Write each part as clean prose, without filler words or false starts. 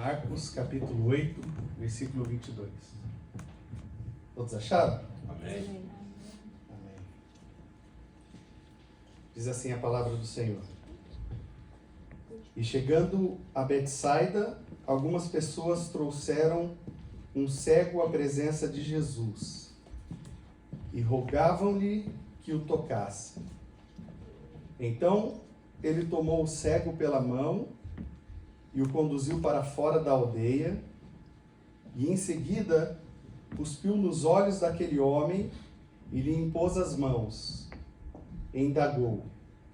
Marcos, capítulo 8, versículo 22. Todos acharam? Amém. Amém. Diz assim a palavra do Senhor. E chegando a Betsaida, algumas pessoas trouxeram um cego à presença de Jesus e rogavam-lhe que o tocasse. Então ele tomou o cego pela mão e o conduziu para fora da aldeia, e em seguida cuspiu nos olhos daquele homem e lhe impôs as mãos. E indagou: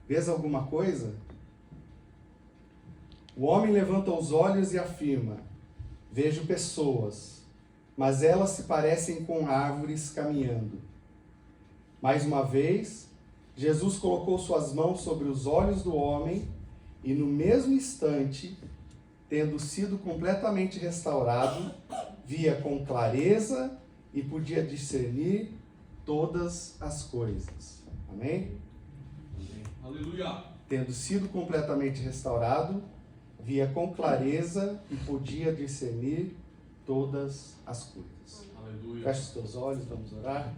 vês alguma coisa? O homem levanta os olhos e afirma: vejo pessoas, mas elas se parecem com árvores caminhando. Mais uma vez, Jesus colocou suas mãos sobre os olhos do homem e no mesmo instante, tendo sido completamente restaurado, via com clareza e podia discernir todas as coisas. Amém? Aleluia. Tendo sido completamente restaurado, via com clareza e podia discernir todas as coisas. Aleluia. Feche os teus olhos, vamos orar.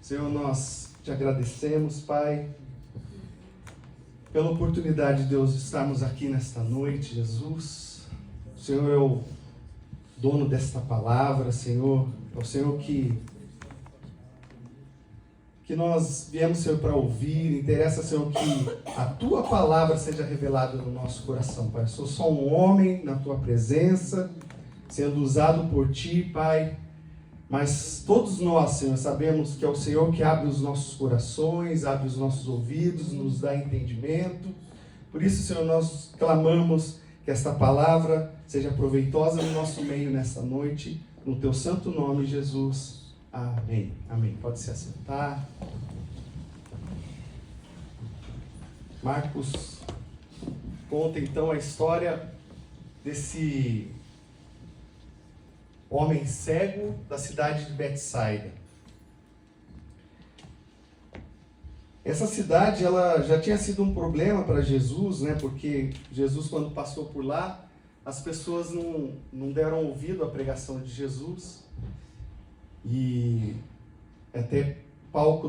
Senhor, nós te agradecemos, Pai, pela oportunidade de Deus estarmos aqui nesta noite, Jesus. O Senhor é o dono desta palavra, Senhor. É o Senhor que nós viemos, Senhor, para ouvir. Interessa, Senhor, que a Tua palavra seja revelada no nosso coração, Pai. Eu sou só um homem na Tua presença, sendo usado por Ti, Pai. Mas todos nós, Senhor, sabemos que é o Senhor que abre os nossos corações, abre os nossos ouvidos, nos dá entendimento. Por isso, Senhor, nós clamamos que esta palavra seja proveitosa no nosso meio nesta noite, no Teu santo nome, Jesus. Amém. Amém. Pode se assentar. Marcos conta então a história desse homem cego da cidade de Betsaida. Essa cidade, ela já tinha sido um problema para Jesus, né? Porque Jesus, quando passou por lá, as pessoas não deram ouvido à pregação de Jesus. E até palco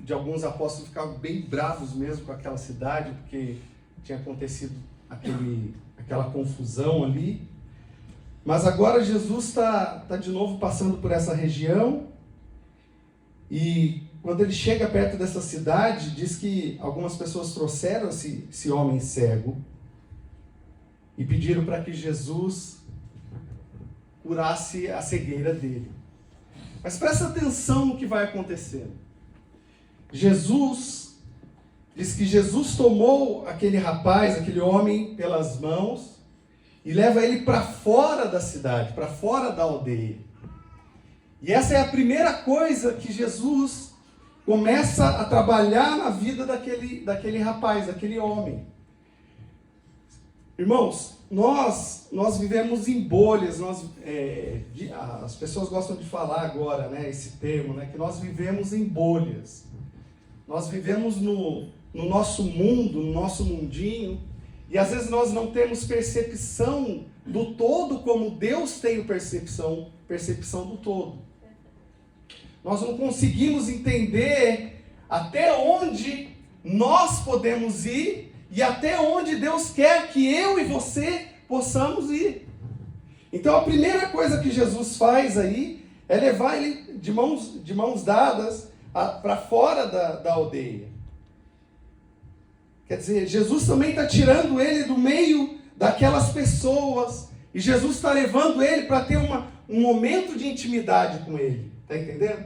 de alguns apóstolos ficavam bem bravos mesmo com aquela cidade, porque tinha acontecido aquela confusão ali. Mas agora Jesus está de novo passando por essa região, e quando ele chega perto dessa cidade, diz que algumas pessoas trouxeram esse homem cego e pediram para que Jesus curasse a cegueira dele. Mas presta atenção no que vai acontecendo. Diz que Jesus tomou aquele rapaz, aquele homem, pelas mãos, e leva ele para fora da cidade, para fora da aldeia. E essa é a primeira coisa que Jesus começa a trabalhar na vida daquele rapaz, daquele homem. Irmãos, nós vivemos em bolhas. As pessoas gostam de falar agora, né, esse termo, né, que nós vivemos em bolhas. Nós vivemos no nosso mundo, no nosso mundinho. E às vezes nós não temos percepção do todo como Deus tem percepção do todo. Nós não conseguimos entender até onde nós podemos ir e até onde Deus quer que eu e você possamos ir. Então a primeira coisa que Jesus faz aí é levar ele de mãos dadas para fora da aldeia. Quer dizer, Jesus também está tirando ele do meio daquelas pessoas. E Jesus está levando ele para ter um momento de intimidade com ele. Está entendendo?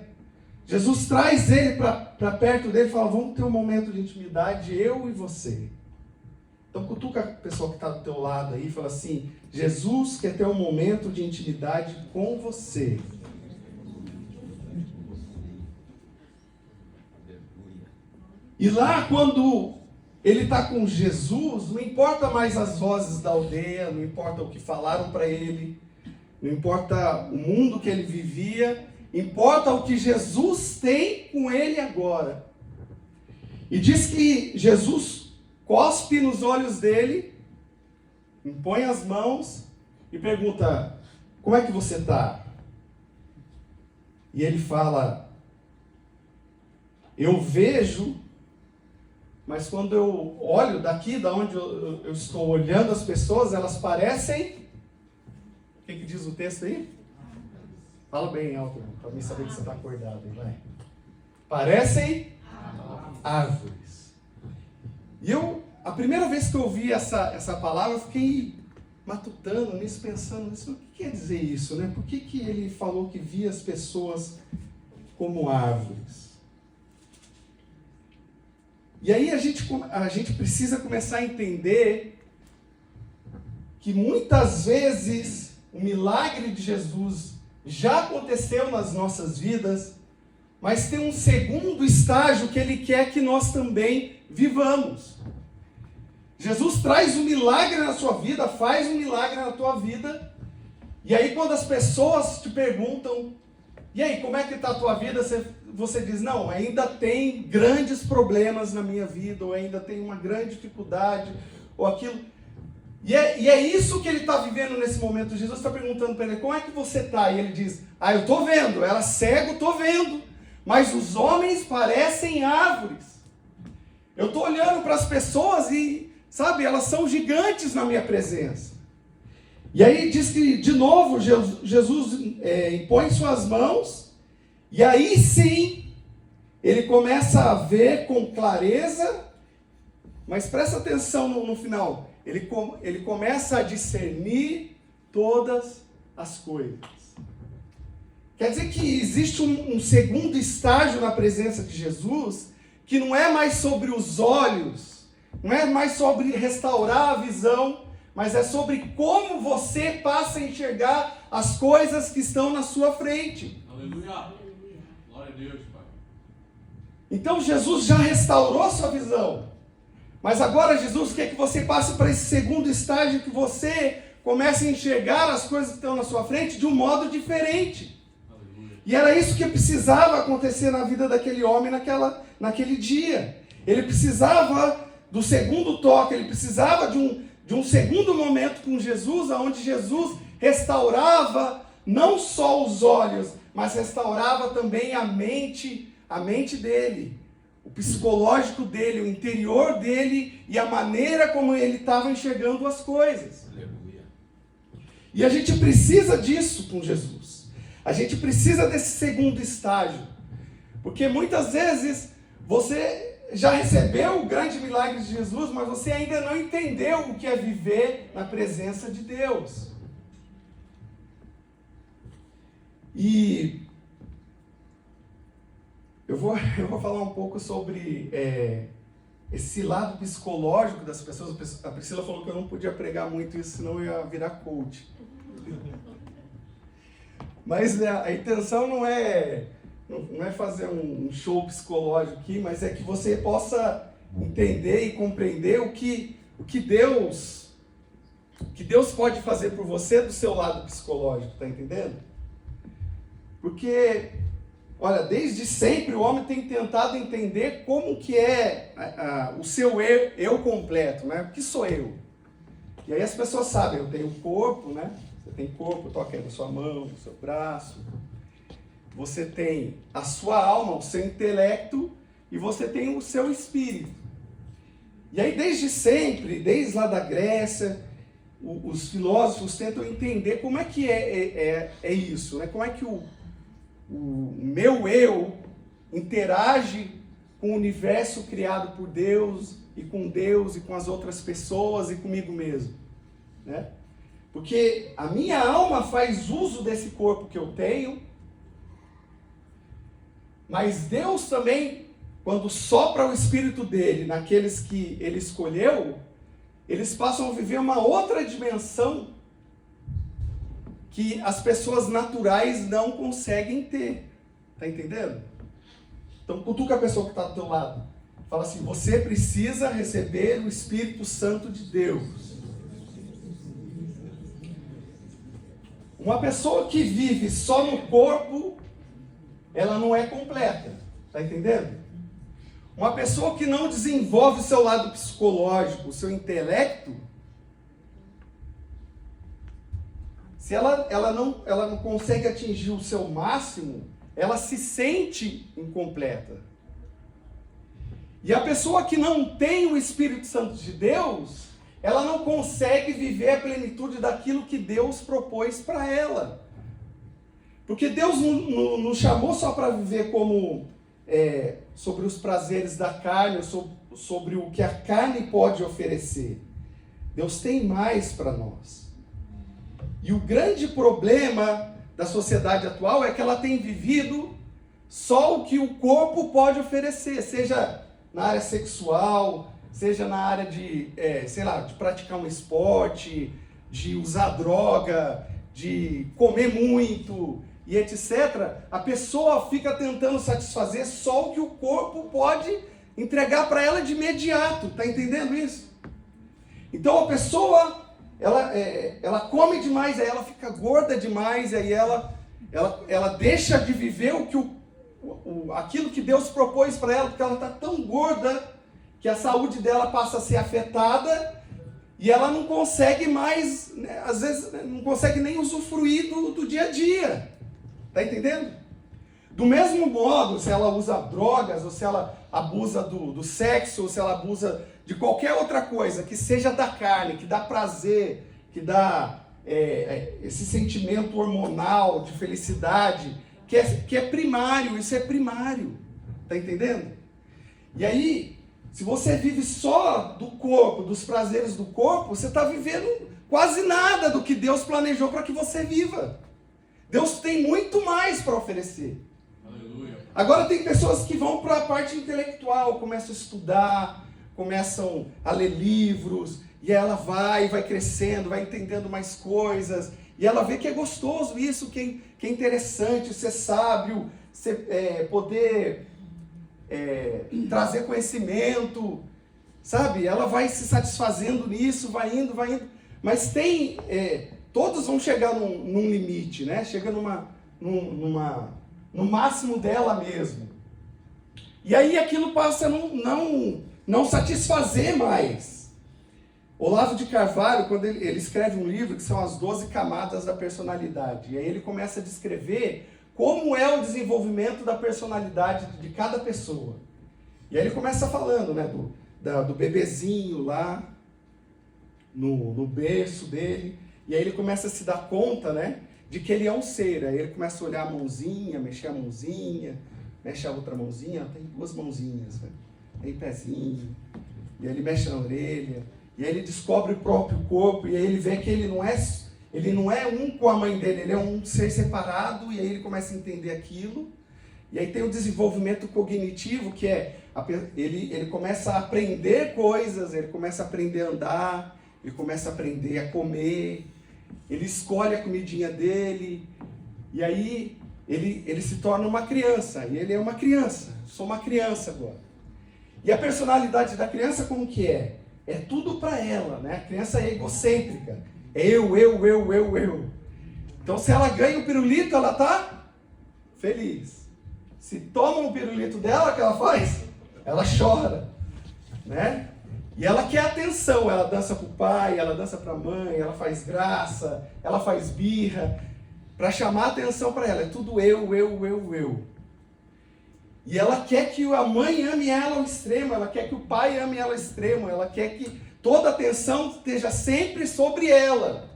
Jesus traz ele para perto dele e fala: vamos ter um momento de intimidade, eu e você. Então cutuca a pessoa que está do teu lado aí e fala assim: Jesus quer ter um momento de intimidade com você. E lá quando ele está com Jesus, não importa mais as vozes da aldeia, não importa o que falaram para ele, não importa o mundo que ele vivia, importa o que Jesus tem com ele agora. E diz que Jesus cospe nos olhos dele, impõe as mãos e pergunta, como é que você está? E ele fala, eu vejo, mas quando eu olho daqui, da onde eu estou olhando as pessoas, elas parecem... O que diz o texto aí? Fala bem alto, para mim saber que você está acordado. Vai. Parecem árvores. E a primeira vez que eu ouvi essa palavra, eu fiquei matutando nisso, pensando nisso. O que quer dizer isso, né? Por que ele falou que via as pessoas como árvores? E aí a gente precisa começar a entender que muitas vezes o milagre de Jesus já aconteceu nas nossas vidas, mas tem um segundo estágio que ele quer que nós também vivamos. Jesus traz um milagre na sua vida, faz um milagre na tua vida, e aí quando as pessoas te perguntam, e aí, como é que está a tua vida? Você diz, não, ainda tem grandes problemas na minha vida, ou ainda tem uma grande dificuldade, ou aquilo. E é isso que ele está vivendo nesse momento. Jesus está perguntando para ele, como é que você está? E ele diz, eu estou vendo, era cego, estou vendo, mas os homens parecem árvores. Eu estou olhando para as pessoas e, sabe, elas são gigantes na minha presença. E aí diz que, de novo, Jesus impõe suas mãos, e aí sim, ele começa a ver com clareza, mas presta atenção no final, ele começa a discernir todas as coisas. Quer dizer que existe um segundo estágio na presença de Jesus, que não é mais sobre os olhos, não é mais sobre restaurar a visão, mas é sobre como você passa a enxergar as coisas que estão na sua frente. Aleluia. Glória a Deus, Pai. Então Jesus já restaurou sua visão. Mas agora Jesus quer que você passe para esse segundo estágio, que você comece a enxergar as coisas que estão na sua frente de um modo diferente. Aleluia. E era isso que precisava acontecer na vida daquele homem naquele dia. Ele precisava do segundo toque, ele precisava de um segundo momento com Jesus, onde Jesus restaurava não só os olhos, mas restaurava também a mente dele, o psicológico dele, o interior dele e a maneira como ele estava enxergando as coisas. Aleluia. E a gente precisa disso com Jesus. A gente precisa desse segundo estágio, porque muitas vezes você já recebeu o grande milagre de Jesus, mas você ainda não entendeu o que é viver na presença de Deus. E eu vou falar um pouco sobre esse lado psicológico das pessoas. A Priscila falou que eu não podia pregar muito isso, senão eu ia virar coach. Mas a intenção não é fazer um show psicológico aqui, mas é que você possa entender e compreender o que Deus pode fazer por você do seu lado psicológico, tá entendendo? Porque, olha, desde sempre o homem tem tentado entender como que é o seu eu completo, né? O que sou eu? E aí as pessoas sabem, eu tenho um corpo, né? Você tem corpo, toca aí na sua mão, no seu braço. Você tem a sua alma, o seu intelecto, e você tem o seu espírito. E aí desde sempre, desde lá da Grécia, os filósofos tentam entender como é que é isso, né? Como é que o meu eu interage com o universo criado por Deus e com as outras pessoas e comigo mesmo, né? Porque a minha alma faz uso desse corpo que eu tenho, mas Deus também, quando sopra o Espírito dele naqueles que ele escolheu, eles passam a viver uma outra dimensão que as pessoas naturais não conseguem ter. Tá entendendo? Então cutuca a pessoa que está do teu lado. Fala assim, você precisa receber o Espírito Santo de Deus. Uma pessoa que vive só no corpo, ela não é completa. Tá entendendo? Uma pessoa que não desenvolve o seu lado psicológico, o seu intelecto, se ela não consegue atingir o seu máximo, ela se sente incompleta. E a pessoa que não tem o Espírito Santo de Deus, ela não consegue viver a plenitude daquilo que Deus propôs para ela. Porque Deus não nos chamou só para viver como sobre os prazeres da carne, sobre o que a carne pode oferecer. Deus tem mais para nós. E o grande problema da sociedade atual é que ela tem vivido só o que o corpo pode oferecer, seja na área sexual, seja na área de, de praticar um esporte, de usar droga, de comer muito e etc. A pessoa fica tentando satisfazer só o que o corpo pode entregar para ela de imediato. Tá entendendo isso? Então a pessoa, ela come demais, aí ela fica gorda demais, aí ela deixa de viver aquilo que Deus propôs para ela, porque ela está tão gorda que a saúde dela passa a ser afetada e ela não consegue mais, né, às vezes não consegue nem usufruir do dia a dia. Está entendendo? Do mesmo modo, se ela usa drogas, ou se ela abusa do sexo, ou se ela abusa de qualquer outra coisa que seja da carne, que dá prazer, que dá esse sentimento hormonal de felicidade, que é primário, isso é primário. Está entendendo? E aí, se você vive só do corpo, dos prazeres do corpo, você está vivendo quase nada do que Deus planejou para que você viva. Deus tem muito mais para oferecer. Aleluia. Agora tem pessoas que vão para a parte intelectual, começam a estudar, começam a ler livros, e ela vai crescendo, vai entendendo mais coisas, e ela vê que é gostoso isso, que é interessante ser sábio, poder trazer conhecimento, sabe? Ela vai se satisfazendo nisso, vai indo, mas todos vão chegar num limite, né? Chega no máximo dela mesmo. E aí aquilo passa a não satisfazer mais. Olavo de Carvalho, quando ele escreve um livro que são as 12 camadas da personalidade, e aí ele começa a descrever como é o desenvolvimento da personalidade de cada pessoa. E aí ele começa falando, né, do bebezinho lá, no berço dele, e aí ele começa a se dar conta, né, de que ele é um ser. Aí ele começa a olhar a mãozinha, mexer a mãozinha, mexe a outra mãozinha, tem 2 mãozinhas, né? Tem pezinho, e aí ele mexe na orelha, e aí ele descobre o próprio corpo, e aí ele vê que ele não é um com a mãe dele, ele é um ser separado, e aí ele começa a entender aquilo. E aí tem o desenvolvimento cognitivo, que ele começa a aprender coisas, ele começa a aprender a andar, ele começa a aprender a comer, ele escolhe a comidinha dele, e aí ele se torna uma criança, e ele é uma criança, sou uma criança agora. E a personalidade da criança como que é? É tudo para ela, né? A criança é egocêntrica, é eu. Então se ela ganha o pirulito, ela tá feliz. Se toma o pirulito dela, o que ela faz? Ela chora, né? E ela quer atenção, ela dança pro pai, ela dança pra mãe, ela faz graça, ela faz birra, para chamar atenção para ela. É tudo eu. E ela quer que a mãe ame ela ao extremo, ela quer que o pai ame ela ao extremo, ela quer que toda a atenção esteja sempre sobre ela.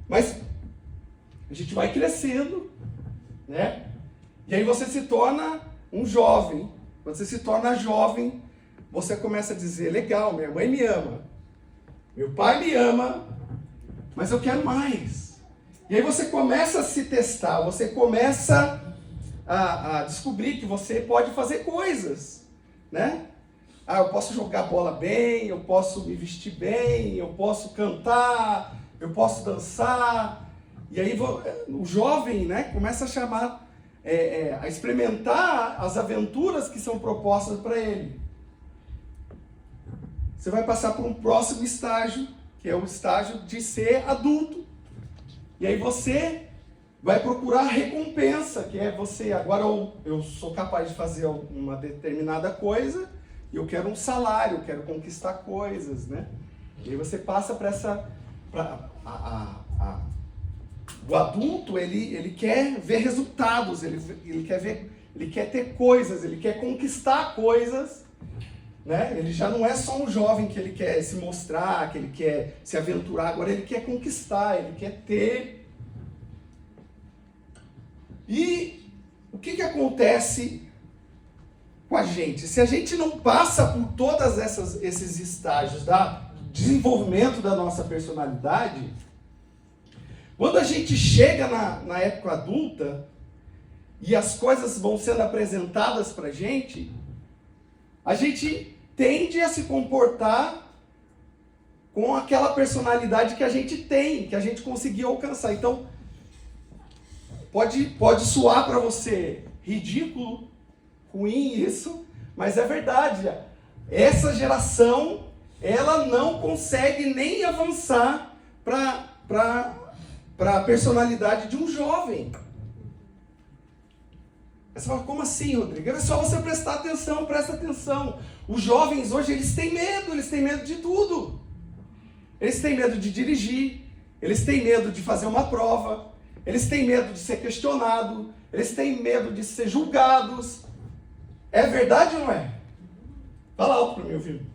Mas a gente vai crescendo, né? E aí você se torna um jovem. Quando você se torna jovem, você começa a dizer, legal, minha mãe me ama, meu pai me ama, mas eu quero mais. E aí você começa a se testar, você começa a descobrir que você pode fazer coisas, né? Eu posso jogar bola bem, eu posso me vestir bem, eu posso cantar, eu posso dançar. E aí o jovem, né, começa a chamar, a experimentar as aventuras que são propostas para ele. Você vai passar por um próximo estágio, que é o estágio de ser adulto. E aí você vai procurar recompensa, que é você, agora eu sou capaz de fazer uma determinada coisa, e eu quero um salário, eu quero conquistar coisas, né? E aí você passa para O adulto, ele quer ver resultados, ele quer ter coisas, ele quer conquistar coisas, né? Ele já não é só um jovem que ele quer se mostrar, que ele quer se aventurar, agora ele quer conquistar, ele quer ter. E o que acontece com a gente? Se a gente não passa por todos esses estágios do desenvolvimento da nossa personalidade, quando a gente chega na época adulta e as coisas vão sendo apresentadas para a gente tende a se comportar com aquela personalidade que a gente tem, que a gente conseguiu alcançar. Então, pode soar para você ridículo, ruim isso, mas é verdade. Essa geração, ela não consegue nem avançar para a personalidade de um jovem. Você fala, como assim, Rodrigo? É só você prestar atenção, presta atenção. Os jovens hoje, eles têm medo de tudo. Eles têm medo de dirigir, eles têm medo de fazer uma prova, eles têm medo de ser questionado, eles têm medo de ser julgados. É verdade ou não é? Fala alto para mim, meu filho.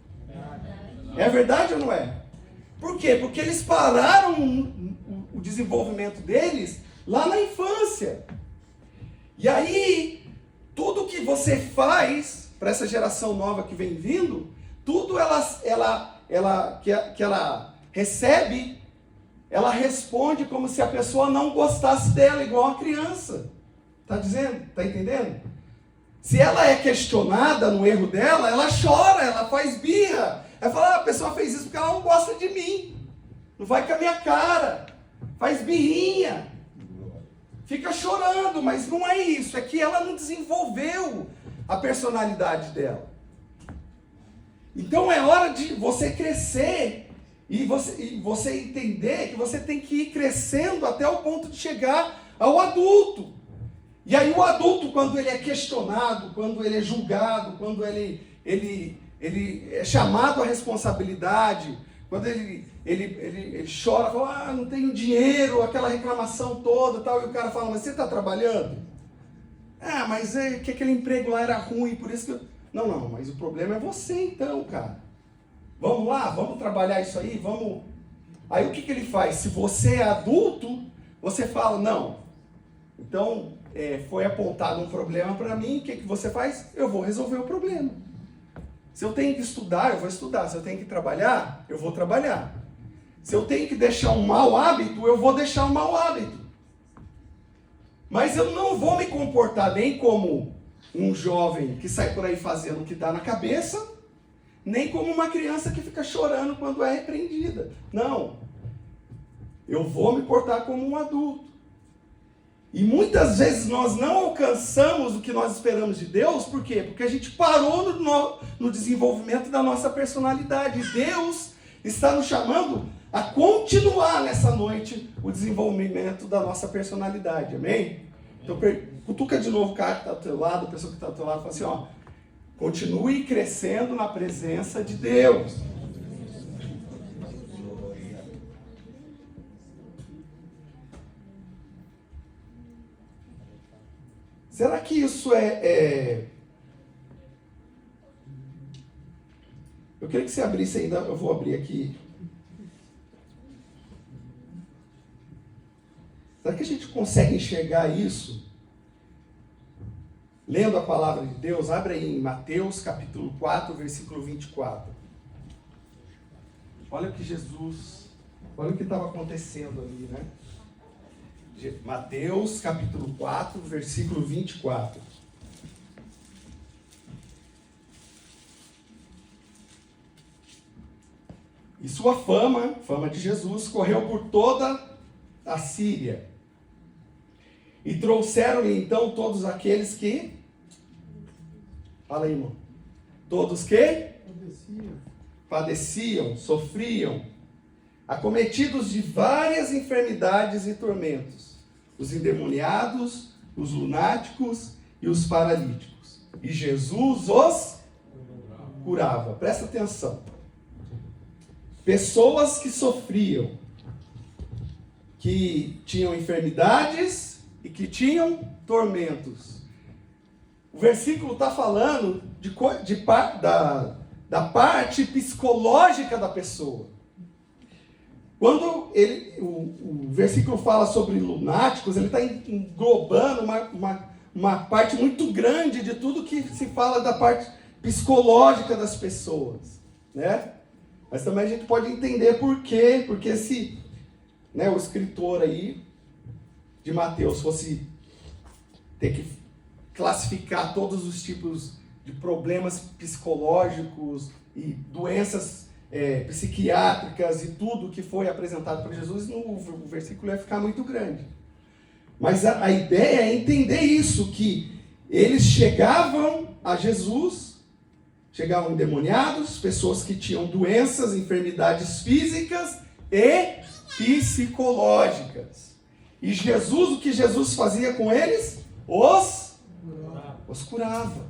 É verdade ou não é? Por quê? Porque eles pararam o desenvolvimento deles lá na infância. E aí, tudo que você faz para essa geração nova que vem vindo, tudo que ela recebe, ela responde como se a pessoa não gostasse dela, igual a criança. Tá dizendo? Tá entendendo? Se ela é questionada no erro dela, ela chora, ela faz birra. Ela fala, a pessoa fez isso porque ela não gosta de mim. Não vai com a minha cara. Faz birrinha. Fica chorando, mas não é isso. É que ela não desenvolveu a personalidade dela. Então é hora de você crescer e você entender que você tem que ir crescendo até o ponto de chegar ao adulto. E aí o adulto, quando ele é questionado, quando ele é julgado, quando ele é chamado à responsabilidade, quando ele chora, fala, não tenho dinheiro, aquela reclamação toda, tal, e o cara fala, mas você está trabalhando? Ah, mas é que aquele emprego lá era ruim, por isso que eu... Não, mas o problema é você então, cara. Vamos lá, vamos trabalhar isso aí, vamos... Aí o que ele faz? Se você é adulto, você fala, não, então foi apontado um problema para mim, o que você faz? Eu vou resolver o problema. Se eu tenho que estudar, eu vou estudar. Se eu tenho que trabalhar, eu vou trabalhar. Se eu tenho que deixar um mau hábito, eu vou deixar um mau hábito. Mas eu não vou me comportar nem como um jovem que sai por aí fazendo o que dá na cabeça, nem como uma criança que fica chorando quando é repreendida. Não. Eu vou me portar como um adulto. E muitas vezes nós não alcançamos o que nós esperamos de Deus, por quê? Porque a gente parou no desenvolvimento da nossa personalidade. Deus está nos chamando a continuar nessa noite o desenvolvimento da nossa personalidade, amém? Então cutuca de novo o cara que está ao teu lado, a pessoa que está ao teu lado, fala assim, ó, continue crescendo na presença de Deus. Será que isso Eu queria que você abrisse ainda, eu vou abrir aqui. Será que a gente consegue enxergar isso? Lendo a palavra de Deus, abre aí em Mateus capítulo 4, versículo 24. Olha o que estava acontecendo ali, né? Mateus capítulo 4, versículo 24. E sua fama de Jesus, correu por toda a Síria. E trouxeram-lhe então todos aqueles que... Fala aí, irmão. Todos que? Padeciam, sofriam, acometidos de várias enfermidades e tormentos, os endemoniados, os lunáticos e os paralíticos. E Jesus os curava. Presta atenção. Pessoas que sofriam, que tinham enfermidades e que tinham tormentos. O versículo está falando da parte psicológica da pessoa. Quando o versículo fala sobre lunáticos, ele está englobando uma parte muito grande de tudo que se fala da parte psicológica das pessoas, né? Mas também a gente pode entender por quê, porque o escritor aí de Mateus fosse ter que classificar todos os tipos de problemas psicológicos e doenças psiquiátricas e tudo que foi apresentado por Jesus, o versículo ia ficar muito grande. Mas a ideia é entender isso, que eles chegavam a Jesus, chegavam endemoniados, pessoas que tinham doenças, enfermidades físicas e psicológicas. E Jesus, o que Jesus fazia com eles? Os curava.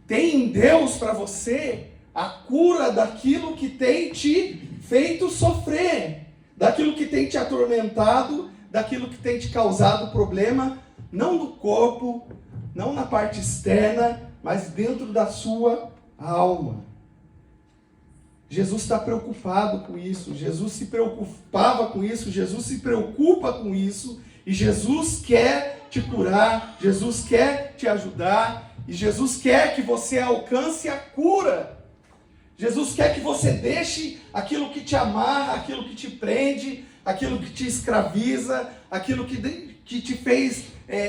Tem em Deus para você a cura daquilo que tem te feito sofrer, daquilo que tem te atormentado, daquilo que tem te causado problema, não no corpo, não na parte externa, mas dentro da sua alma. Jesus está preocupado com isso, Jesus se preocupava com isso, Jesus se preocupa com isso, e Jesus quer te curar, Jesus quer te ajudar, e Jesus quer que você alcance a cura. Jesus quer que você deixe aquilo que te amarra, aquilo que te prende, aquilo que te escraviza, aquilo que te fez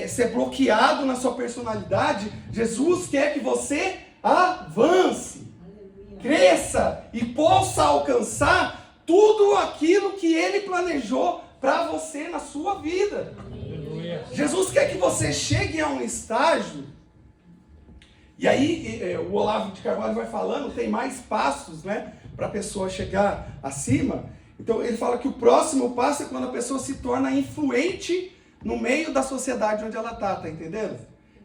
ser bloqueado na sua personalidade. Jesus quer que você avance, cresça e possa alcançar tudo aquilo que Ele planejou para você na sua vida. Jesus quer que você chegue a um estágio. E aí, o Olavo de Carvalho vai falando, tem mais passos, né, para a pessoa chegar acima. Então, ele fala que o próximo passo é quando a pessoa se torna influente no meio da sociedade onde ela está, tá entendendo?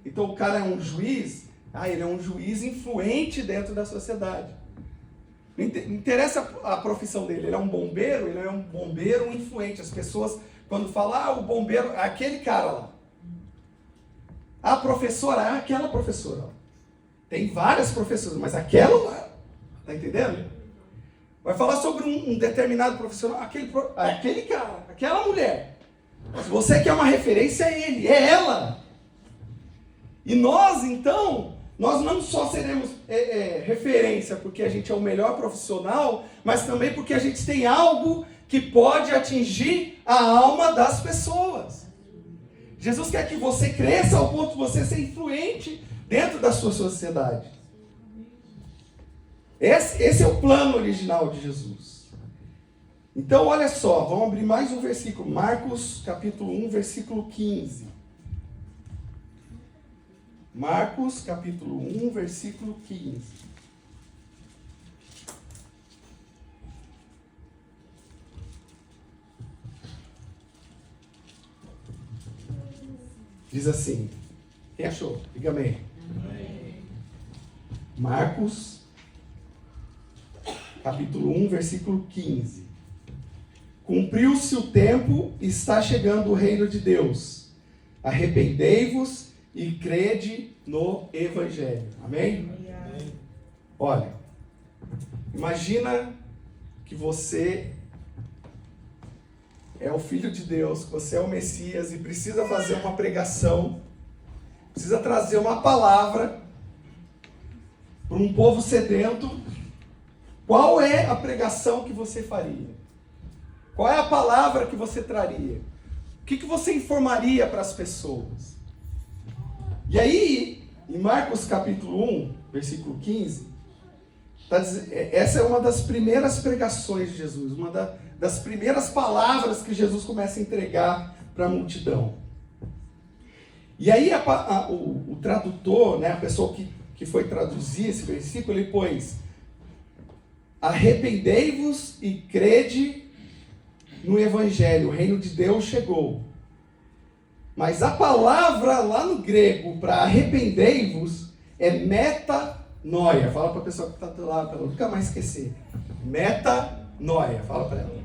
Então, o cara é um juiz, ele é um juiz influente dentro da sociedade. Não interessa a profissão dele, ele é um bombeiro influente. As pessoas, quando falam, o bombeiro, é aquele cara lá. A professora, aquela professora lá. Tem várias professoras, mas aquela lá, tá entendendo? Vai falar sobre um determinado profissional, aquele cara, aquela mulher. Se você quer uma referência, é ele, é ela. E nós, então, nós não só seremos referência porque a gente é o melhor profissional, mas também porque a gente tem algo que pode atingir a alma das pessoas. Jesus quer que você cresça ao ponto de você ser influente dentro da sua sociedade. Esse é o plano original de Jesus. Então, olha só, vamos abrir mais um versículo. Marcos, capítulo 1, versículo 15. Marcos, capítulo 1, versículo 15. Diz assim. Quem achou? Diga amém. Marcos, capítulo 1, versículo 15. Cumpriu-se o tempo, está chegando o reino de Deus. Arrependei-vos e crede no Evangelho. Amém? Amém? Olha, imagina que você é o Filho de Deus, você é o Messias e precisa fazer uma pregação, precisa trazer uma palavra para um povo sedento. Qual é a pregação que você faria? Qual é a palavra que você traria? O que você informaria para as pessoas? E aí, em Marcos capítulo 1, versículo 15, essa é uma das primeiras pregações de Jesus, uma das primeiras palavras que Jesus começa a entregar para a multidão. E aí o tradutor, né, a pessoa que foi traduzir esse versículo, ele pôs: arrependei-vos e crede no Evangelho, o reino de Deus chegou. Mas a palavra lá no grego para arrependei-vos é metanoia. Fala para a pessoa que está lá, para nunca mais esquecer. Metanoia. Fala para ela.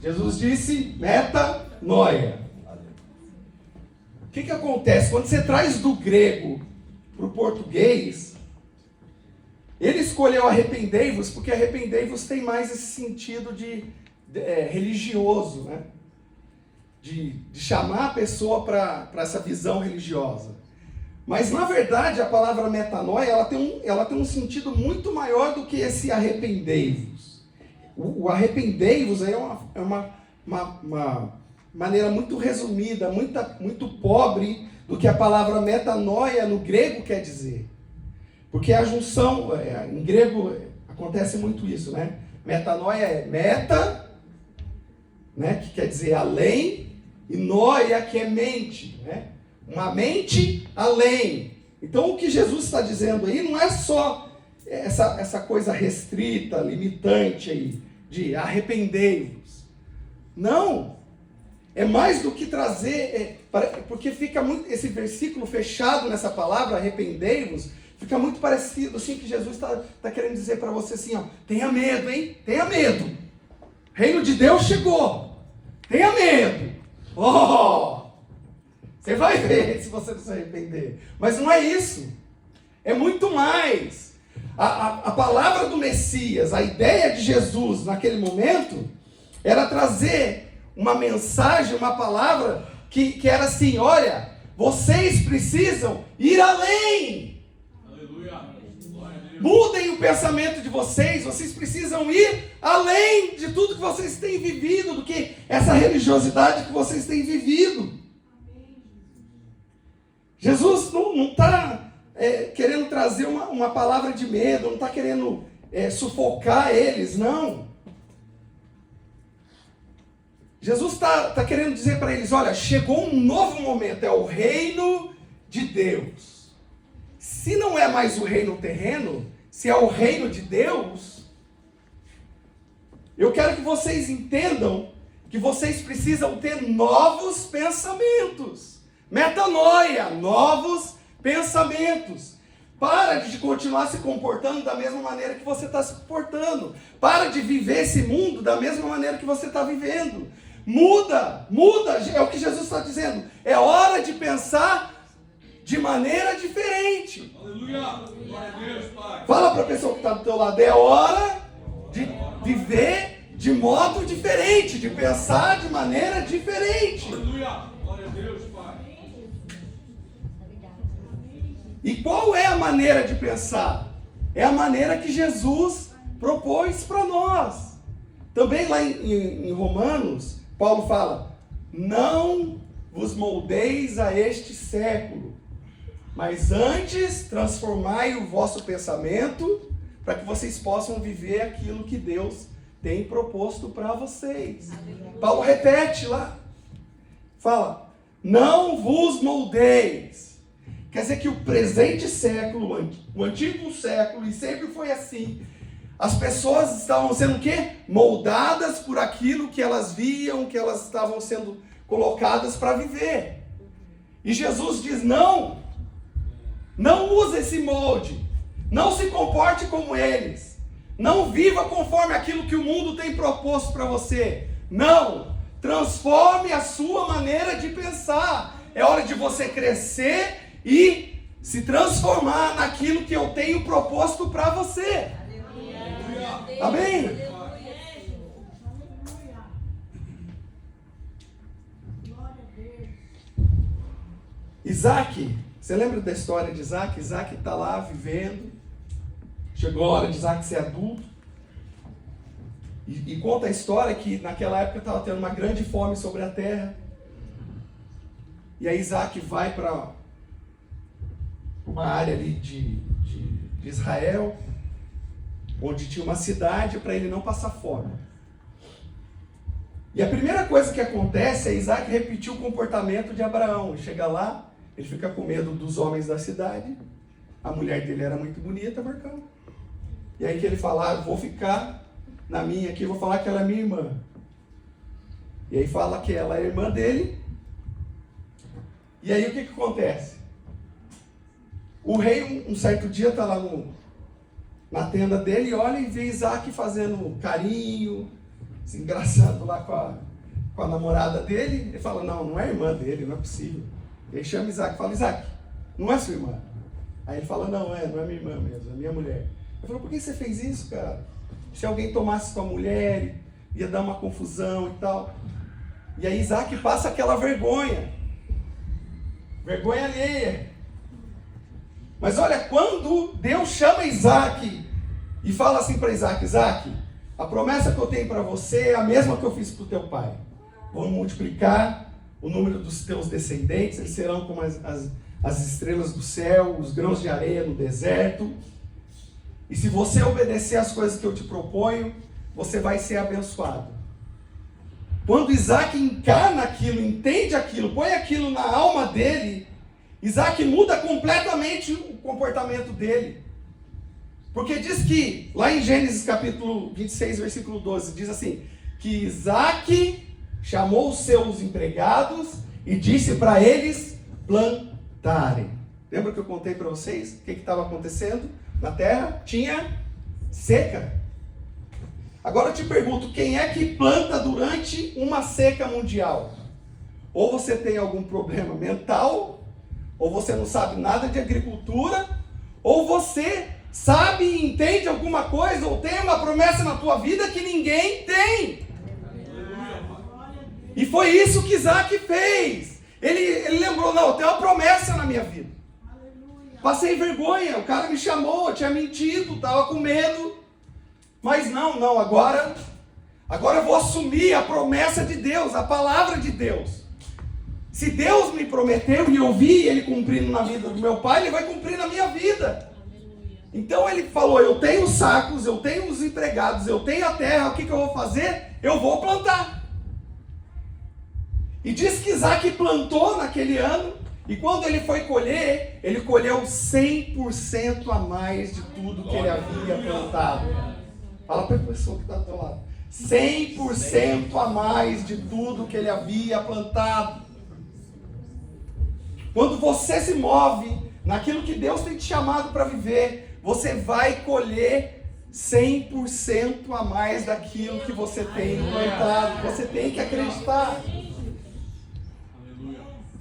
Jesus disse metanoia. metanoia. O que acontece? Quando você traz do grego para o português, ele escolheu arrependei-vos, porque arrependei-vos tem mais esse sentido religioso, né? De chamar a pessoa para essa visão religiosa. Mas, na verdade, a palavra metanoia, ela tem um sentido muito maior do que esse arrependei-vos. O arrependei-vos aí é uma maneira muito resumida, muito pobre do que a palavra metanoia no grego quer dizer. Porque a junção, em grego acontece muito isso, né? Metanoia é meta, né? Que quer dizer além, e noia, que é mente, né? Uma mente além. Então o que Jesus está dizendo aí não é só essa coisa restrita, limitante aí, de arrependei-vos. Não! É mais do que trazer, porque fica muito, esse versículo fechado nessa palavra, arrependei-vos, fica muito parecido assim que Jesus está querendo dizer para você assim, ó, tenha medo, hein? Tenha medo. O reino de Deus chegou. Tenha medo. Oh! Você vai ver se você não se arrepender. Mas não é isso. É muito mais. A palavra do Messias, a ideia de Jesus naquele momento, era trazer uma mensagem, uma palavra que era assim, olha, vocês precisam ir além. Aleluia. Glória a Deus. Mudem o pensamento de vocês precisam ir além de tudo que vocês têm vivido, do que essa religiosidade que vocês têm vivido. Jesus não está querendo trazer uma palavra de medo, não está querendo sufocar eles, não. Jesus está querendo dizer para eles, olha, chegou um novo momento, é o reino de Deus. Se não é mais o reino terreno, se é o reino de Deus, eu quero que vocês entendam que vocês precisam ter novos pensamentos. Metanoia, novos pensamentos. Para de continuar se comportando da mesma maneira que você está se comportando. Para de viver esse mundo da mesma maneira que você está vivendo. Muda, é o que Jesus está dizendo. É hora de pensar de maneira diferente. Aleluia. Glória a Deus, Pai. Fala para a pessoa que está do teu lado, é hora de viver de modo diferente, de pensar de maneira diferente. Aleluia. Glória a Deus, Pai. E qual é a maneira de pensar? É a maneira que Jesus propôs para nós. Também lá em Romanos, Paulo fala, não vos moldeis a este século, mas antes transformai o vosso pensamento para que vocês possam viver aquilo que Deus tem proposto para vocês. Paulo repete lá, fala, não vos moldeis. Quer dizer que o presente século, o antigo século, e sempre foi assim, as pessoas estavam sendo o quê? Moldadas por aquilo que elas viam, que elas estavam sendo colocadas para viver. E Jesus diz, não use esse molde, não se comporte como eles, não viva conforme aquilo que o mundo tem proposto para você, não, transforme a sua maneira de pensar, é hora de você crescer e se transformar naquilo que eu tenho proposto para você. Amém? Isaac, você lembra da história de Isaac? Isaac está lá vivendo, chegou a hora de Isaac ser adulto, e conta a história que naquela época estava tendo uma grande fome sobre a terra, e aí Isaac vai para uma área ali de Israel, onde tinha uma cidade para ele não passar fome. E a primeira coisa que acontece é Isaac repetir o comportamento de Abraão. Chega lá, ele fica com medo dos homens da cidade. A mulher dele era muito bonita, Marcão. E aí que ele fala, vou ficar na minha aqui, vou falar que ela é minha irmã. E aí fala que ela é irmã dele. E aí o que acontece? O rei, um certo dia, está lá na tenda dele, olha e vê Isaac fazendo carinho, se engraçando lá com com a namorada dele, ele fala, não é irmã dele, não é possível. Ele chama Isaac e fala, Isaac, não é sua irmã. Aí ele fala, não é minha irmã mesmo, é minha mulher. Ele falou, por que você fez isso, cara? Se alguém tomasse sua mulher, ia dar uma confusão e tal. E aí Isaac passa aquela vergonha alheia. Mas olha, quando Deus chama Isaac e fala assim para Isaac, Isaac, a promessa que eu tenho para você é a mesma que eu fiz para o teu pai. Vou multiplicar o número dos teus descendentes, eles serão como as estrelas do céu, os grãos de areia no deserto. E se você obedecer às coisas que eu te proponho, você vai ser abençoado. Quando Isaac encarna aquilo, entende aquilo, põe aquilo na alma dele, Isaac muda completamente o comportamento dele. Porque diz que, lá em Gênesis capítulo 26, versículo 12, diz assim, que Isaac chamou os seus empregados e disse para eles plantarem. Lembra que eu contei para vocês o que estava acontecendo na terra? Tinha seca. Agora eu te pergunto, quem é que planta durante uma seca mundial? Ou você tem algum problema mental, ou você não sabe nada de agricultura, ou você sabe e entende alguma coisa, ou tem uma promessa na tua vida que ninguém tem. E foi isso que Isaac fez. Ele lembrou, não, eu tenho uma promessa na minha vida. Passei vergonha, o cara me chamou, eu tinha mentido, estava com medo. Mas não, agora eu vou assumir a promessa de Deus, a palavra de Deus. Se Deus me prometeu e eu vi ele cumprindo na vida do meu pai, ele vai cumprir na minha vida. Então ele falou, eu tenho os sacos, eu tenho os empregados, eu tenho a terra, o que eu vou fazer? Eu vou plantar. E diz que Isaac plantou naquele ano, e quando ele foi colher, ele colheu 100% a mais de tudo que ele havia plantado. Fala para a pessoa que está do teu lado. 100% a mais de tudo que ele havia plantado. Quando você se move naquilo que Deus tem te chamado para viver, você vai colher 100% a mais daquilo que você tem plantado. Você tem que acreditar.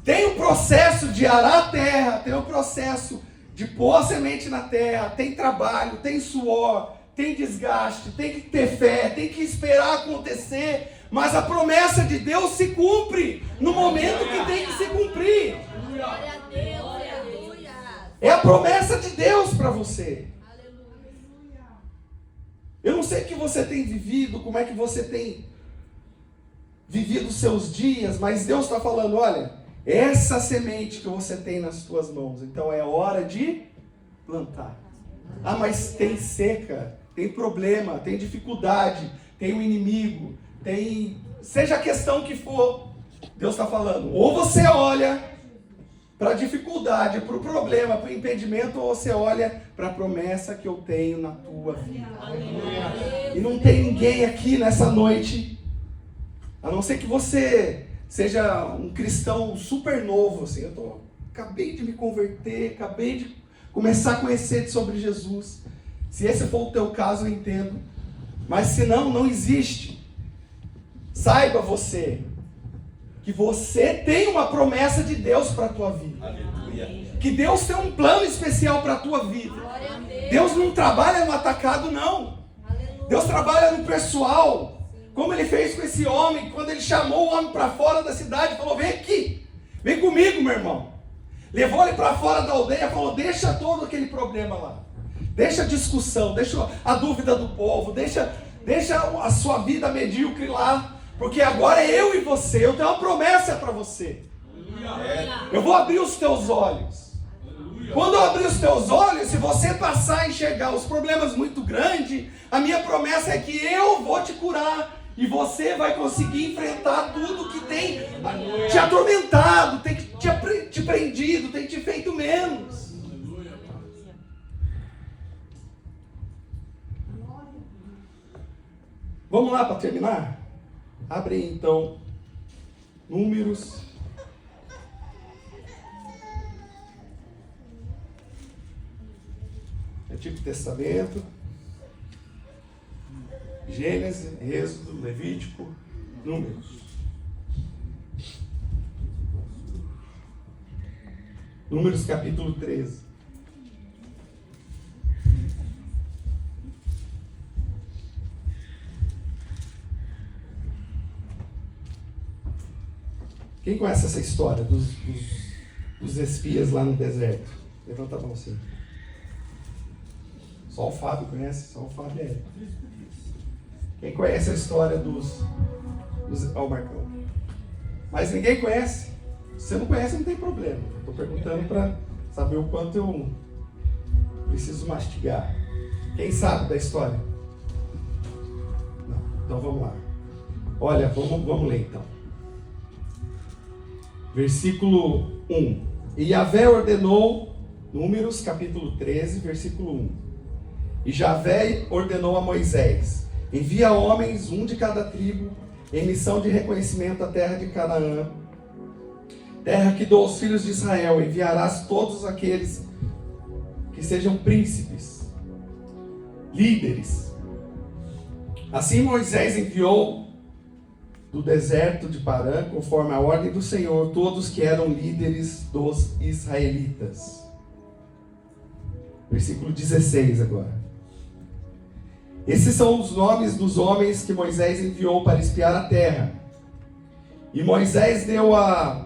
Tem o processo de arar a terra, tem o processo de pôr a semente na terra, tem trabalho, tem suor, tem desgaste, tem que ter fé, tem que esperar acontecer, mas a promessa de Deus se cumpre no momento que tem que se cumprir. Glória a Deus, aleluia. É a promessa de Deus para você. Eu não sei o que você tem vivido, como é que você tem vivido os seus dias, mas Deus está falando, olha, essa semente que você tem nas suas mãos, então é hora de plantar. Ah, mas tem seca, tem problema, tem dificuldade, tem um inimigo, tem... Seja a questão que for, Deus está falando. Ou você olha para a dificuldade, para o problema, para o impedimento, ou você olha para a promessa que eu tenho na tua vida. E não tem ninguém aqui nessa noite, a não ser que você seja um cristão super novo, assim, acabei de me converter, acabei de começar a conhecer sobre Jesus. Se esse for o teu caso, eu entendo. Mas se não existe. Saiba você que você tem uma promessa de Deus para a tua vida. Aleluia. Que Deus tem um plano especial para a tua vida. Deus não trabalha no atacado, não. Aleluia. Deus trabalha no pessoal. Como ele fez com esse homem, quando ele chamou o homem para fora da cidade, falou, vem aqui, vem comigo, meu irmão. Levou ele para fora da aldeia, falou, deixa todo aquele problema lá. Deixa a discussão, deixa a dúvida do povo, deixa a sua vida medíocre lá, porque agora é eu e você, eu tenho uma promessa para você. Eu vou abrir os teus olhos. Quando eu abrir os teus olhos, se você passar a enxergar os problemas muito grandes, a minha promessa é que eu vou te curar. E você vai conseguir enfrentar tudo que tem te atormentado, tem te prendido, tem te feito menos. Vamos lá para terminar? Abre aí, então, Números. Antigo Testamento. Gênesis, Êxodo, Levítico, Números. Números capítulo 13. Quem conhece essa história dos espias lá no deserto? Levanta a mão assim. Só o Fábio conhece, só o Fábio é. Quem conhece a história dos ó, o Marcão. Mas ninguém conhece? Se você não conhece, não tem problema. Estou perguntando para saber o quanto eu preciso mastigar. Quem sabe da história? Não. Então vamos lá. Olha, vamos ler então. Versículo 1. E Yahvé ordenou, Números capítulo 13, versículo 1. E Yahvé ordenou a Moisés: envia homens, um de cada tribo, em missão de reconhecimento à terra de Canaã, terra que dou aos filhos de Israel. Enviarás todos aqueles que sejam príncipes, líderes. Assim Moisés enviou do deserto de Parã, conforme a ordem do Senhor, todos que eram líderes dos israelitas. Versículo 16 agora. Esses são os nomes dos homens que Moisés enviou para espiar a terra. E Moisés deu a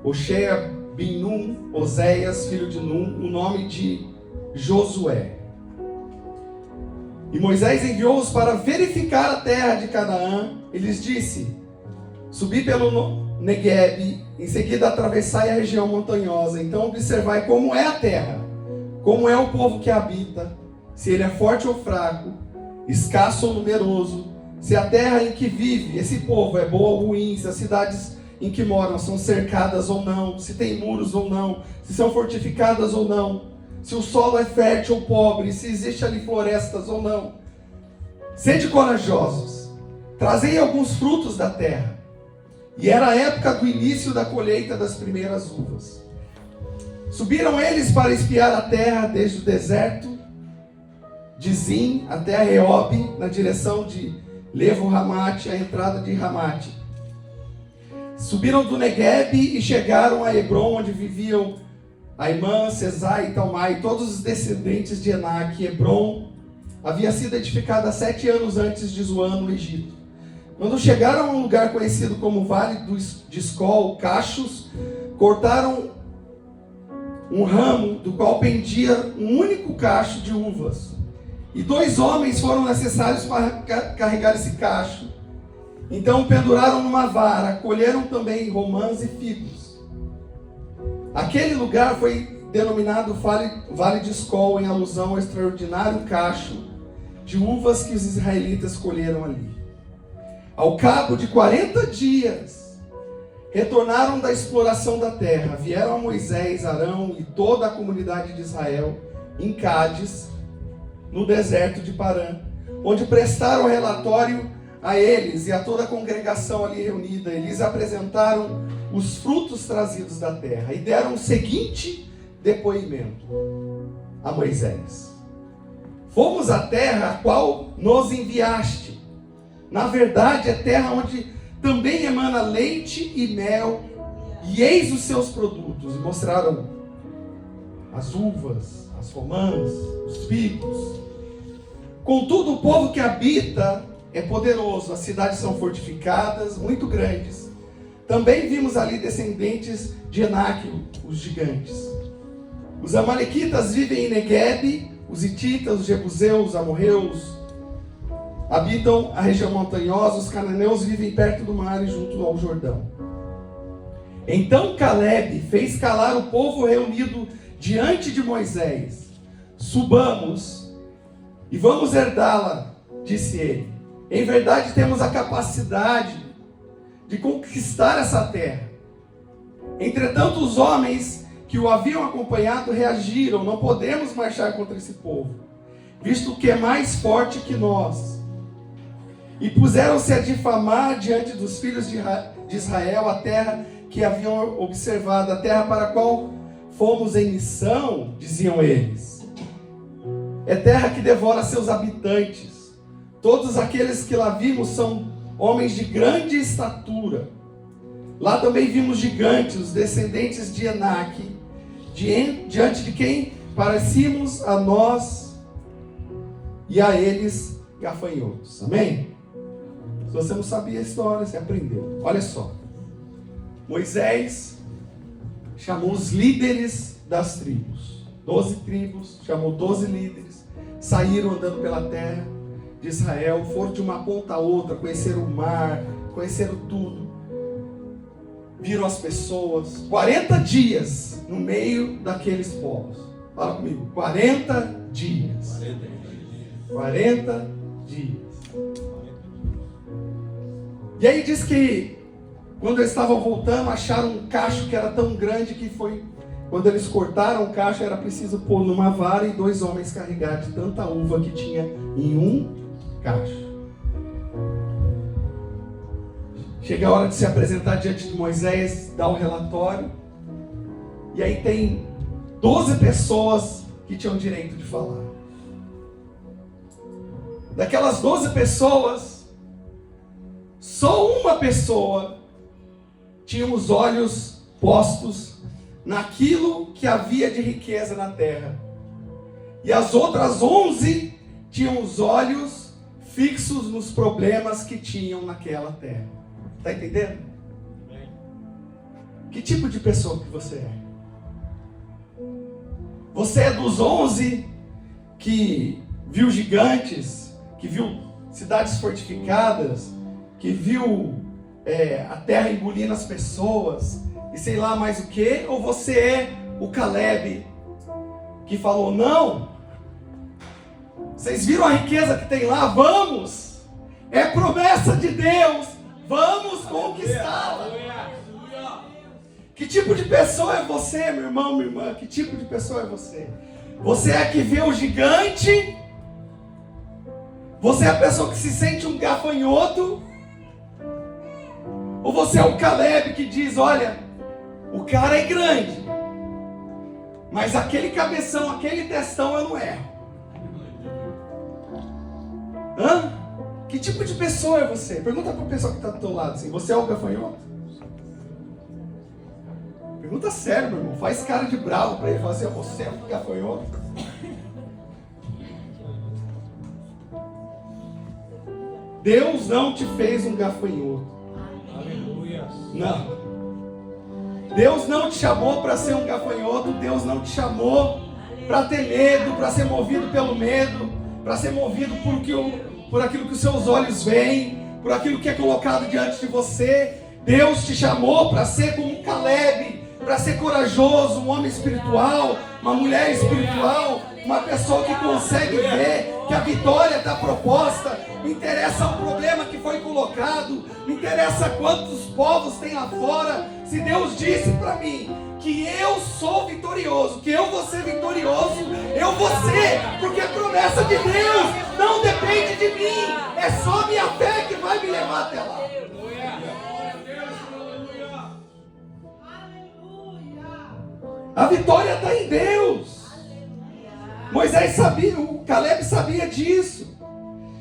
Oshea bin Nun, Oséias, filho de Nun, o nome de Josué. E Moisés enviou-os para verificar a terra de Canaã. E lhes disse: subi pelo Neguebe, em seguida atravessai a região montanhosa. Então observai como é a terra, como é o povo que a habita, se ele é forte ou fraco, escasso ou numeroso, se a terra em que vive esse povo é boa ou ruim, se as cidades em que moram são cercadas ou não, se tem muros ou não, se são fortificadas ou não, se o solo é fértil ou pobre, se existe ali florestas ou não. Sede corajosos, trazei alguns frutos da terra. E era a época do início da colheita das primeiras uvas. Subiram eles para espiar a terra desde o deserto de Zim até a Reobe, na direção de Levo-Ramate, a entrada de Ramate. Subiram do Neguebe e chegaram a Hebron, onde viviam Aimã, Sesai e Talmai, todos os descendentes de Enaque. Hebron havia sido edificada 7 anos antes de Zoan, no Egito. Quando chegaram a um lugar conhecido como Vale de Escol, cachos, cortaram um ramo do qual pendia um único cacho de uvas. E 2 homens foram necessários para carregar esse cacho. Então penduraram numa vara, colheram também romãs e figos. Aquele lugar foi denominado Vale de Escol, em alusão ao extraordinário cacho de uvas que os israelitas colheram ali. Ao cabo de 40 dias, retornaram da exploração da terra. Vieram a Moisés, Arão e toda a comunidade de Israel em Cádiz, no deserto de Parã, onde prestaram relatório a eles e a toda a congregação ali reunida. Eles apresentaram os frutos trazidos da terra e deram o seguinte depoimento a Moisés: fomos à terra a qual nos enviaste. Na verdade, é terra onde também emana leite e mel, e eis os seus produtos. E mostraram as uvas, as romãs, os figos. Contudo, o povo que habita é poderoso, as cidades são fortificadas, muito grandes. Também vimos ali descendentes de Enaque, os gigantes. Os amalequitas vivem em Neguebe, os hititas, os jebuseus, os amorreus habitam a região montanhosa, os cananeus vivem perto do mar e junto ao Jordão. Então Caleb fez calar o povo reunido diante de Moisés. Subamos e vamos herdá-la, disse ele. Em verdade temos a capacidade de conquistar essa terra. Entretanto, os homens que o haviam acompanhado reagiram: não podemos marchar contra esse povo, visto que é mais forte que nós. E puseram-se a difamar diante dos filhos de Israel a terra que haviam observado, a terra para a qual fomos em missão, diziam eles. É terra que devora seus habitantes. Todos aqueles que lá vimos são homens de grande estatura. Lá também vimos gigantes, os descendentes de Anak, diante de quem parecíamos a nós e a eles gafanhotos. Amém? Se você não sabia a história, você aprendeu. Olha só. Moisés chamou os líderes das tribos. 12 tribos, chamou 12 líderes. Saíram andando pela terra de Israel, foram de uma ponta a outra, conheceram o mar, conheceram tudo. Viram as pessoas. 40 dias no meio daqueles povos. Fala comigo. 40 dias. 40 dias. E aí diz que quando eles estavam voltando, acharam um cacho que era tão grande que foi... Quando eles cortaram o cacho, era preciso pôr numa vara e 2 homens carregar de tanta uva que tinha em um cacho. Chega a hora de se apresentar diante de Moisés, dar o relatório. E aí tem 12 pessoas que tinham direito de falar. Daquelas 12 pessoas, só uma pessoa tinha os olhos postos naquilo que havia de riqueza na terra. E as outras 11 tinham os olhos fixos nos problemas que tinham naquela terra. Está entendendo? Que tipo de pessoa que você é? Você é dos 11 que viu gigantes, que viu cidades fortificadas, que viu a terra engolindo as pessoas, e sei lá mais o que? Ou você é o Caleb, que falou, não, vocês viram a riqueza que tem lá? Vamos! É promessa de Deus, vamos conquistá-la. Que tipo de pessoa é você, meu irmão, minha irmã? Que tipo de pessoa é você? Você é a que vê o gigante? Você é a pessoa que se sente um gafanhoto? Ou você é o Caleb que diz, olha, o cara é grande, mas aquele cabeção, aquele testão eu não erro. Hã? Que tipo de pessoa é você? Pergunta para a pessoa que está do teu lado assim, você é o gafanhoto? Pergunta sério, meu irmão. Faz cara de bravo para ele. Fala assim, você é o gafanhoto? Deus não te fez um gafanhoto. Aleluia. Não. Deus não te chamou para ser um gafanhoto. Deus não te chamou para ter medo, para ser movido pelo medo, para ser movido por aquilo que os seus olhos veem, por aquilo que é colocado diante de você. Deus te chamou para ser como um Caleb, para ser corajoso, um homem espiritual, uma mulher espiritual, uma pessoa que consegue ver que a vitória está proposta. Não interessa o problema que foi colocado, não interessa quantos povos tem lá fora. Se Deus disse para mim que eu sou vitorioso, que eu vou ser vitorioso, eu vou ser, porque a promessa de Deus não depende de mim, é só a minha fé que vai me levar até lá. A vitória está em Deus. Moisés sabia, o Caleb sabia disso.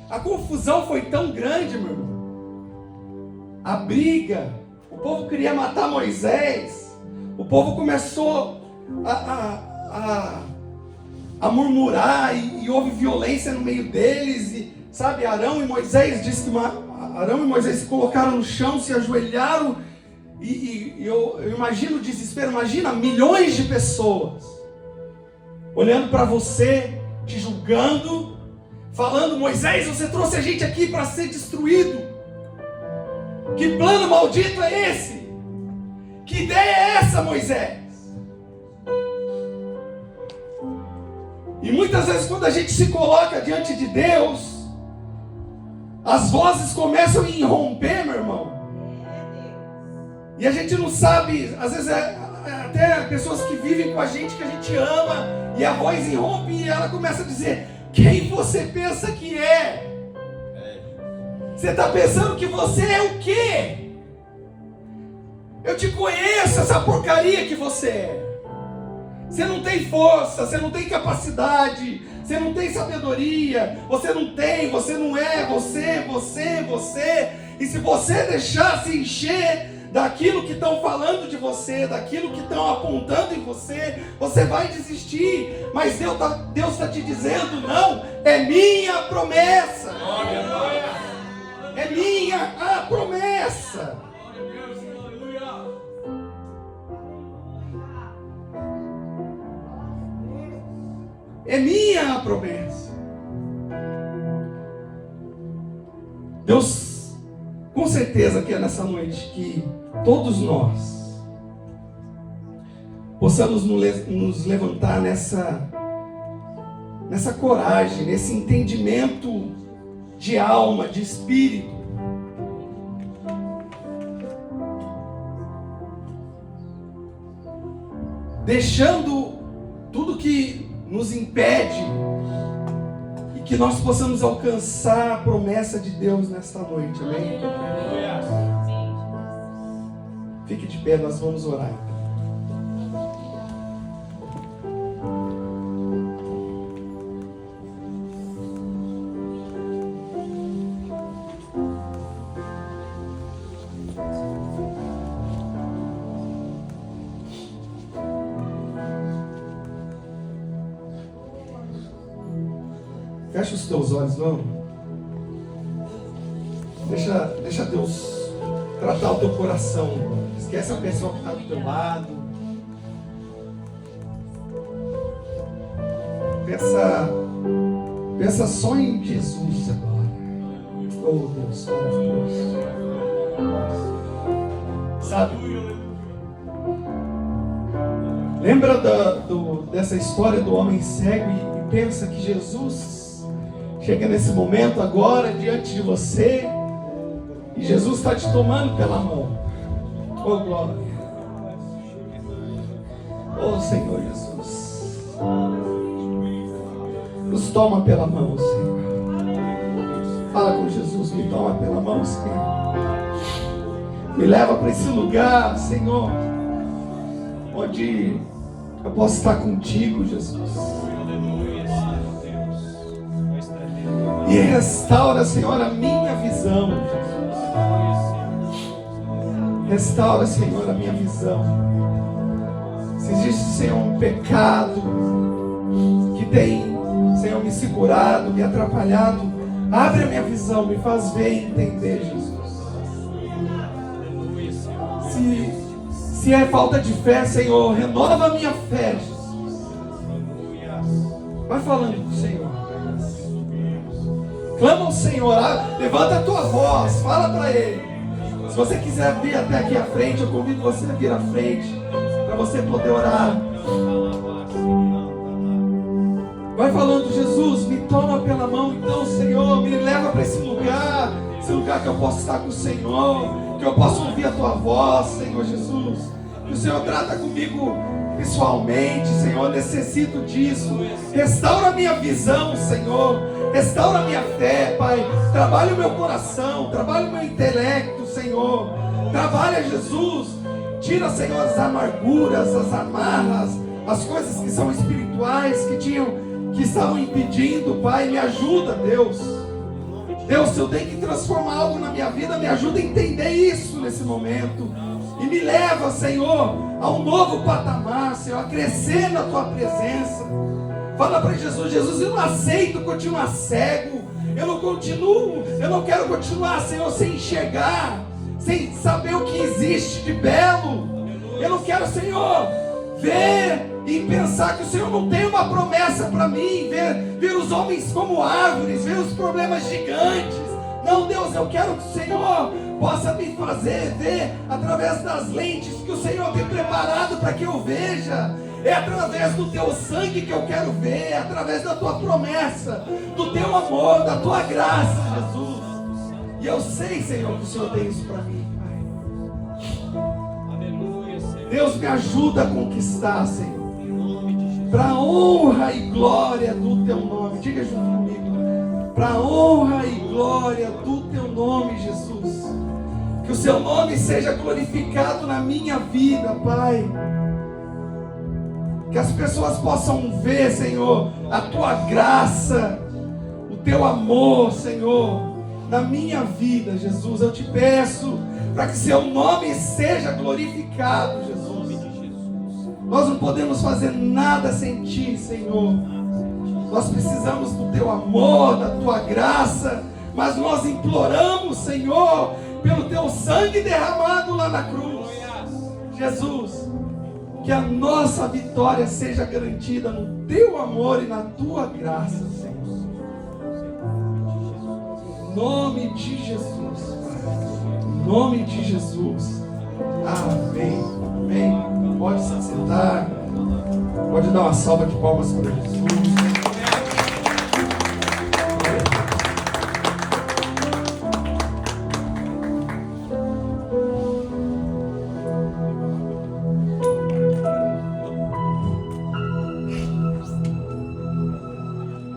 A confusão foi tão grande, meu irmão. A briga, o povo queria matar Moisés. O povo começou a murmurar e houve violência no meio deles. E, sabe, Arão e Moisés disse que Arão e Moisés se colocaram no chão, se ajoelharam. E eu imagino o desespero. Imagina milhões de pessoas olhando para você, te julgando, falando, Moisés, você trouxe a gente aqui para ser destruído. Que plano maldito é esse? Que ideia é essa, Moisés? E muitas vezes quando a gente se coloca diante de Deus, as vozes começam a irromper, meu irmão. E a gente não sabe, às vezes até pessoas que vivem com a gente, que a gente ama, e a voz irrompe e ela começa a dizer, quem você pensa que é? Você está pensando que você é o quê? Eu te conheço, essa porcaria que você é. Você não tem força, você não tem capacidade, você não tem sabedoria, você não é, você. E se você deixar se encher daquilo que estão falando de você, daquilo que estão apontando em você, você vai desistir. Mas Deus está te dizendo, não, é minha promessa. É minha a promessa. É minha a promessa. Deus, com certeza que é nessa noite que todos nós possamos nos levantar nessa coragem, nesse entendimento de alma, de espírito. Deixando tudo que nos impede e que nós possamos alcançar a promessa de Deus nesta noite, amém? Fique de pé, nós vamos orar. Fecha os teus olhos, vamos. Deixa Deus tratar o teu coração. Esquece a pessoa que está do teu lado. Pensa só em Jesus agora. Oh Deus, maravilhoso. Sabe? Lembra dessa história do homem cego e pensa que Jesus chega nesse momento agora diante de você e Jesus está te tomando pela mão. Oh glória. Oh Senhor Jesus, nos toma pela mão, Senhor. Fala com Jesus, me toma pela mão, Senhor. Me leva para esse lugar, Senhor, onde eu posso estar contigo, Jesus. E restaura, Senhor, a minha visão, Jesus. Restaura, Senhor, a minha visão. Se existe, Senhor, um pecado que tem, Senhor, me segurado, me atrapalhado, abre a minha visão, me faz ver e entender, Jesus. Se é falta de fé, Senhor, renova a minha fé, Jesus. Vai falando com o Senhor. Clama ao Senhor, levanta a tua voz, fala para Ele. Se você quiser vir até aqui à frente, eu convido você a vir à frente, para você poder orar. Vai falando, Jesus, me toma pela mão, então, Senhor, me leva para esse lugar que eu possa estar com o Senhor, que eu possa ouvir a tua voz, Senhor Jesus. Que o Senhor trata comigo pessoalmente, Senhor, necessito disso. Restaura a minha visão, Senhor. Restaura a minha fé, Pai. Trabalha o meu coração, trabalha o meu intelecto, Senhor. Trabalha, Jesus. Tira, Senhor, as amarguras, as amarras, as coisas que são espirituais, que estavam impedindo, Pai. Me ajuda, Deus. Deus, se eu tenho que transformar algo na minha vida, me ajuda a entender isso nesse momento. E me leva, Senhor, a um novo patamar, Senhor, a crescer na tua presença. Fala para Jesus, Jesus, eu não aceito continuar cego. Eu não quero continuar, Senhor, sem enxergar, sem saber o que existe de belo. Eu não quero, Senhor, ver e pensar que o Senhor não tem uma promessa para mim, ver os homens como árvores, ver os problemas gigantes. Não, Deus, eu quero que o Senhor possa me fazer ver através das lentes que o Senhor tem preparado para que eu veja. É através do teu sangue que eu quero ver, é através da tua promessa, do teu amor, da tua graça, Jesus. E eu sei, Senhor, que o Senhor tem isso para mim, Pai. Aleluia, Senhor. Deus, me ajuda a conquistar, Senhor, para a honra e glória do teu nome. Diga junto comigo. Para a honra e glória do teu nome, Jesus. Que o seu nome seja glorificado na minha vida, Pai. Que as pessoas possam ver, Senhor, a tua graça, o teu amor, Senhor, na minha vida, Jesus. Eu te peço, para que seu nome seja glorificado, Jesus. Nós não podemos fazer nada sem Ti, Senhor. Nós precisamos do Teu amor, da Tua graça, mas nós imploramos, Senhor, pelo Teu sangue derramado lá na cruz. Jesus, que a nossa vitória seja garantida no Teu amor e na Tua graça, Senhor. Em nome de Jesus, em nome de Jesus. Amém, amém. Pode se sentar, pode dar uma salva de palmas para Jesus.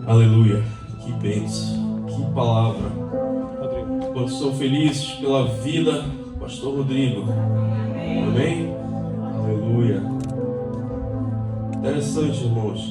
Aleluia, que bênção, que palavra. Eu estou feliz pela vida do pastor Rodrigo. Amém? Aleluia. Interessante, irmãos.